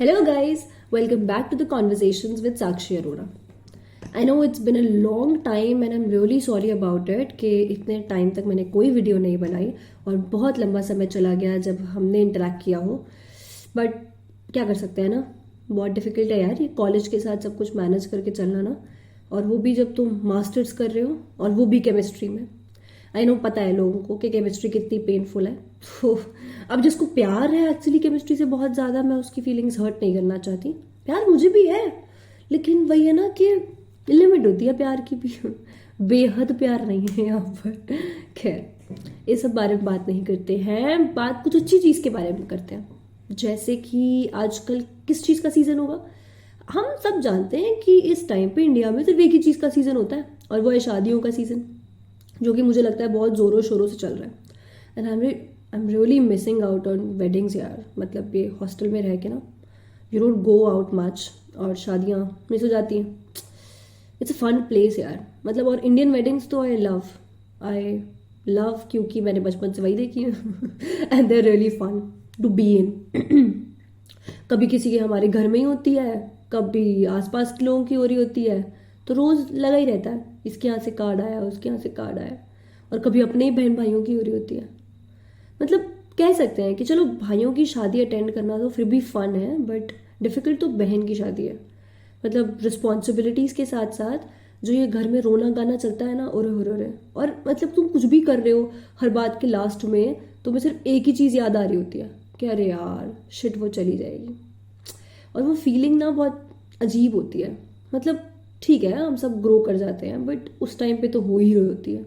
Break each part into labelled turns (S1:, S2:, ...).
S1: Hello, guys. Welcome back to the Conversations with Sakshi Arora. I know it's been a long time and I'm really sorry about it कि इतने time तक मैंने कोई video नहीं बनाई और बहुत लंबा समय चला गया जब हमने इंटरेक्ट किया हो. बट क्या कर सकते हैं ना, बहुत डिफिकल्ट है यार ये कॉलेज के साथ सब कुछ मैनेज करके चलना ना, और वो भी जब तुम मास्टर्स कर रहे हो और वो भी केमिस्ट्री में. आई नो, पता है लोगों को कि केमिस्ट्री कितनी पेनफुल है. तो अब जिसको प्यार है एक्चुअली केमिस्ट्री से बहुत ज़्यादा, मैं उसकी फीलिंग्स हर्ट नहीं करना चाहती. प्यार मुझे भी है, लेकिन वही है ना कि लिमिट होती है प्यार की भी. बेहद प्यार नहीं है यहाँ पर. खैर, इस सब बारे में बात नहीं करते हैं. बात कुछ अच्छी चीज़ के बारे में करते हैं, जैसे कि आजकल किस चीज़ का सीज़न होगा. हम सब जानते हैं कि इस टाइम पे इंडिया में सिर्फ एक ही चीज़ का सीज़न होता है, और वो है शादियों का सीज़न, जो कि मुझे लगता है बहुत ज़ोरों शोरों से चल रहा है. And I am really missing out on weddings यार. मतलब ये हॉस्टल में रह के ना, you don't go out much और शादियाँ मिस हो जाती हैं. इट्स अ फन प्लेस यार. मतलब और इंडियन वेडिंग्स तो आई लव क्योंकि मैंने बचपन से वही देखी है. And they are really fun to be in. कभी किसी के हमारे घर में ही होती है, कभी आसपास के लोगों की हो रही होती है, तो रोज़ लगा ही रहता है इसके यहाँ से कार्ड आया, उसके यहाँ से कार्ड आया. और कभी अपने ही बहन भाइयों की हो रही होती है. मतलब कह सकते हैं कि चलो भाइयों की शादी अटेंड करना तो फिर भी फन है, बट डिफिकल्ट तो बहन की शादी है. मतलब रिस्पॉन्सिबिलिटीज़ के साथ साथ जो ये घर में रोना गाना चलता है ना, ओरे. और मतलब तुम कुछ भी कर रहे हो, हर बात के लास्ट में तुम्हें सिर्फ एक ही चीज़ याद आ रही होती है कि अरे यार शिट वो चली जाएगी. और वो फीलिंग ना बहुत अजीब होती है. मतलब ठीक है हम सब ग्रो कर जाते हैं, बट उस टाइम पे तो हो ही रही होती है.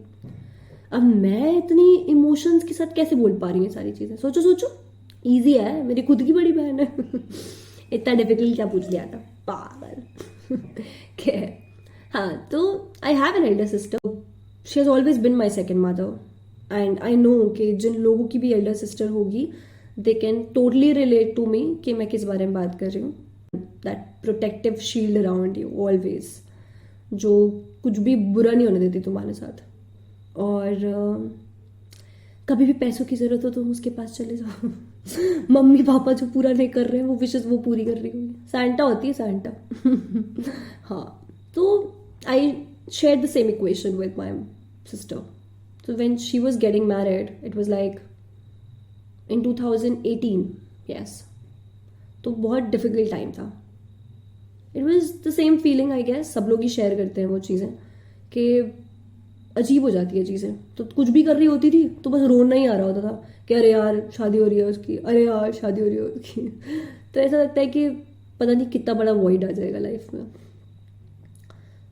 S1: अब मैं इतनी इमोशंस के साथ कैसे बोल पा रही हूँ ये सारी चीज़ें. सोचो सोचो, इजी है, मेरी खुद की बड़ी बहन है. इतना डिफिकल्ट क्या पूछ लिया था पागल. खैर, हाँ तो I have an elder sister. She has always been my second mother. And I know कि जिन लोगों की भी एल्डर सिस्टर होगी, they can totally relate to me कि मैं किस बारे में बात कर रही हूँ. That protective shield around you always, जो कुछ भी बुरा नहीं होने देती तुम्हारे साथ. और कभी भी पैसों की जरूरत हो तो तुम उसके पास चले जाओ. मम्मी पापा जो पूरा नहीं कर रहे हैं वो विशेष वो पूरी कर रही होगी. सैंटा होती है सैंटा. हाँ, तो I share the same equation with my sister. So when she was getting married, it was like in 2018, yes. तो बहुत डिफिकल्ट टाइम था. It was the same feeling I guess, सब लोग ही शेयर करते हैं वो चीज़ें, कि अजीब हो जाती है चीज़ें. तो कुछ भी कर रही होती थी तो बस रोना ही आ रहा होता था कि अरे यार शादी हो रही है उसकी, अरे यार शादी हो रही है उसकी. तो ऐसा लगता है कि पता नहीं कितना बड़ा वॉइड आ जाएगा लाइफ में.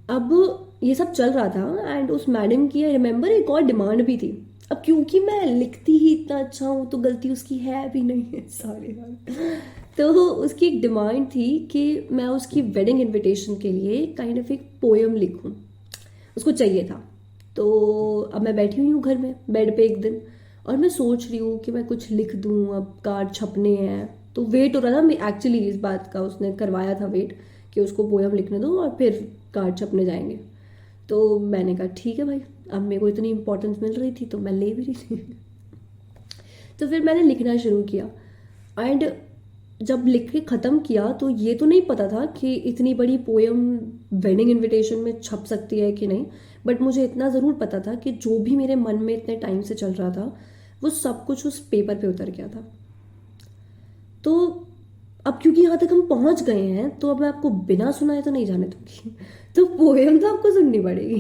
S1: अब ये सब चल रहा था एंड उस मैडम की आई रिमेंबर एक और डिमांड भी थी. अब क्योंकि मैं लिखती ही इतना अच्छा हूँ तो गलती उसकी है भी नहीं है, सॉरी यार. तो उसकी एक डिमांड थी कि मैं उसकी वेडिंग इनविटेशन के लिए काइंड ऑफ एक पोएम लिखूं. उसको चाहिए था. तो अब मैं बैठी हुई हूँ घर में बेड पे एक दिन, और मैं सोच रही हूँ कि मैं कुछ लिख दूँ. अब कार्ड छपने हैं तो वेट हो रहा था. मैं एक्चुअली इस बात का उसने करवाया था वेट कि उसको पोएम लिखने दो और फिर कार्ड छपने जाएंगे. तो मैंने कहा ठीक है भाई, अब मेरे को इतनी इंपॉर्टेंस मिल रही थी तो मैं ले भी रही थी. तो फिर मैंने लिखना शुरू किया. एंड जब लिख के ख़त्म किया तो ये तो नहीं पता था कि इतनी बड़ी पोएम वेडिंग इनविटेशन में छप सकती है कि नहीं. बट मुझे इतना ज़रूर पता था कि जो भी मेरे मन में इतने टाइम से चल रहा था वो सब कुछ उस पेपर पे उतर गया था. तो अब क्योंकि यहाँ तक हम पहुँच गए हैं तो अब मैं आपको बिना सुनाए तो नहीं जाने दूंगी. तो पोएम तो आपको सुननी पड़ेगी.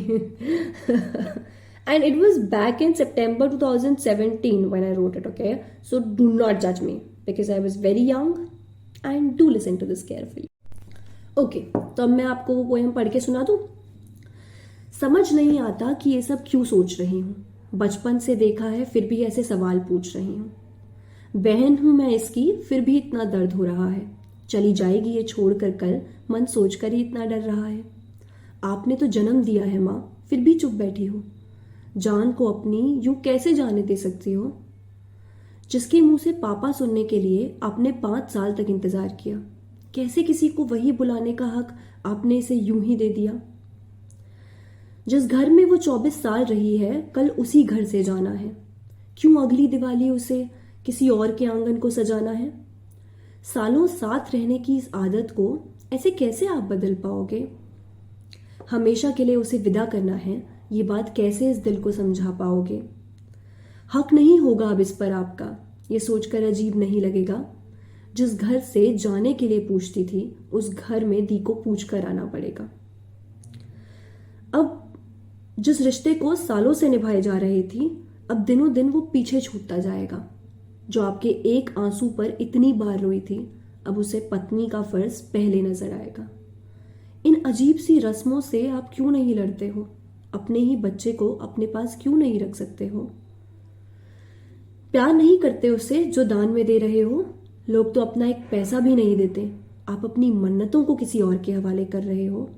S1: And it was back in September 2017 when I wrote it, okay? So do not judge me because I was very young and do listen to this carefully. Okay, तो अब मैं आपको वो पोएम पढ़ के सुना दूँ. समझ नहीं आता कि ये सब क्यों सोच रही हूँ. बचपन से देखा है फिर भी ऐसे सवाल पूछ रही हूँ. बहन हूं मैं इसकी फिर भी इतना दर्द हो रहा है. चली जाएगी ये छोड़कर कल, मन सोचकर ही इतना डर रहा है. आपने तो जन्म दिया है माँ, फिर भी चुप बैठी हो. जान को अपनी यूं कैसे जाने दे सकती हो. जिसके मुंह से पापा सुनने के लिए आपने 5 साल तक इंतजार किया, कैसे किसी को वही बुलाने का हक आपने इसे यूं ही दे दिया. जिस घर में वो 24 साल रही है कल उसी घर से जाना है. क्यों अगली दिवाली उसे किसी और के आंगन को सजाना है. सालों साथ रहने की इस आदत को ऐसे कैसे आप बदल पाओगे? हमेशा के लिए उसे विदा करना है, ये बात कैसे इस दिल को समझा पाओगे? हक नहीं होगा अब इस पर आपका, ये सोचकर अजीब नहीं लगेगा। जिस घर से जाने के लिए पूछती थी, उस घर में दी को पूछ कर आना पड़ेगा। अब जिस रिश्ते को सालों से निभाए जा रही थी, अब दिनों दिन वो पीछे छूटता जाएगा। जो आपके एक आंसू पर इतनी बार रोई थी, अब उसे पत्नी का फर्ज पहले नजर आएगा। इन अजीब सी रस्मों से आप क्यों नहीं लड़ते हो? अपने ही बच्चे को अपने पास क्यों नहीं रख सकते हो? प्यार नहीं करते उसे जो दान में दे रहे हो? लोग तो अपना एक पैसा भी नहीं देते, आप अपनी मन्नतों को किसी और के हवाले कर रहे हो।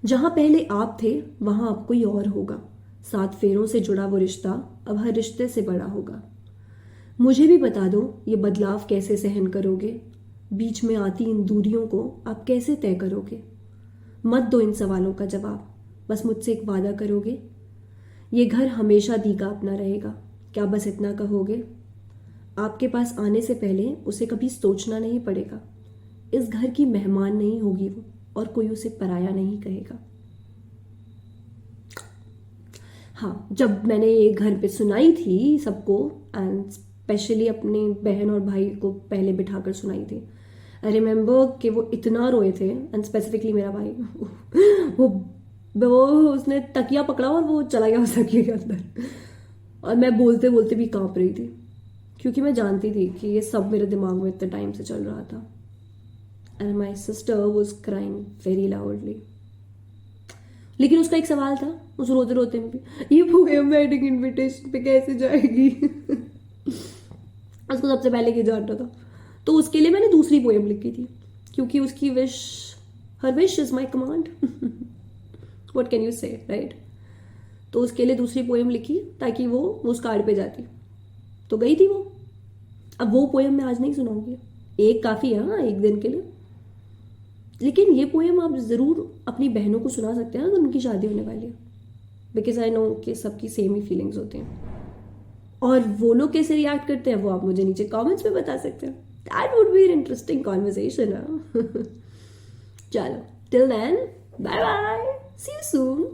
S1: जहां पहले आप थे वहां अब कोई और होगा। 7 फेरों से जुड़ा वो रिश्ता अब हर रिश्ते से बड़ा होगा। मुझे भी बता दो, ये बदलाव कैसे सहन करोगे? बीच में आती इन दूरियों को आप कैसे तय करोगे? मत दो इन सवालों का जवाब, बस मुझसे एक वादा करोगे? ये घर हमेशा दी का अपना रहेगा, क्या बस इतना कहोगे? आपके पास आने से पहले उसे कभी सोचना नहीं पड़ेगा। इस घर की मेहमान नहीं होगी वो, और कोई उसे पराया नहीं कहेगा। हाँ, जब मैंने ये घर पे सुनाई थी सबको, एंड स्पेशली अपनी बहन और भाई को पहले बिठाकर सुनाई थी, आई रिमेम्बर कि वो इतना रोए थे, एंड स्पेसिफिकली मेरा भाई वो उसने तकिया पकड़ा और वो चला गया उस तकिए के अंदर, और मैं बोलते बोलते भी कांप रही थी, क्योंकि मैं जानती थी कि ये सब मेरे दिमाग में इतने टाइम से चल रहा था। And my sister was crying very loudly. लेकिन उसका एक सवाल था, उस रोते रोते में भी, ये पोएम वेडिंग इनविटेशन पे कैसे जाएगी? उसको सबसे पहले ये जानना था। तो उसके लिए मैंने दूसरी पोएम लिखी थी, क्योंकि उसकी wish, her wish is my command. What can you से, राइट? तो उसके लिए दूसरी पोएम लिखी ताकि वो उस कार्ड पे जाती। तो गई थी वो। अब वो पोएम मैं आज नहीं सुनाऊंगी, एक काफी है, हाँ, एक दिन के लिए। लेकिन ये पोएम आप जरूर अपनी बहनों को सुना सकते हैं ना, उनकी शादी होने वाली है, बिकॉज आई नो कि सबकी सेम ही फीलिंग्स होती हैं। और वो लोग कैसे रिएक्ट करते हैं वो आप मुझे नीचे कमेंट्स में बता सकते हैं। That would be an interesting conversation. चलो, till then, bye bye, see you soon.